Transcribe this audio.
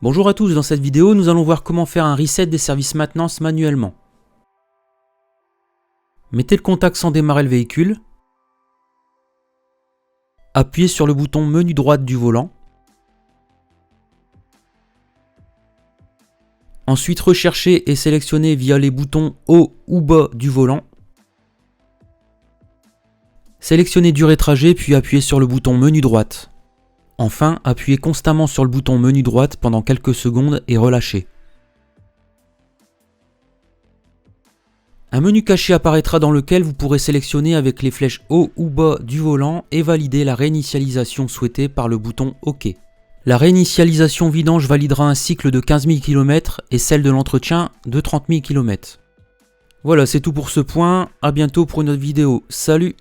Bonjour à tous, dans cette vidéo, nous allons voir comment faire un reset des services maintenance manuellement. Mettez le contact sans démarrer le véhicule. Appuyez sur le bouton menu droite du volant. Ensuite, recherchez et sélectionnez via les boutons haut ou bas du volant. Sélectionnez durée trajet puis appuyez sur le bouton menu droite. Enfin, appuyez constamment sur le bouton menu droite pendant quelques secondes et relâchez. Un menu caché apparaîtra dans lequel vous pourrez sélectionner avec les flèches haut ou bas du volant et valider la réinitialisation souhaitée par le bouton OK. La réinitialisation vidange validera un cycle de 15 000 km et celle de l'entretien de 30 000 km. Voilà, c'est tout pour ce point. À bientôt pour une autre vidéo. Salut!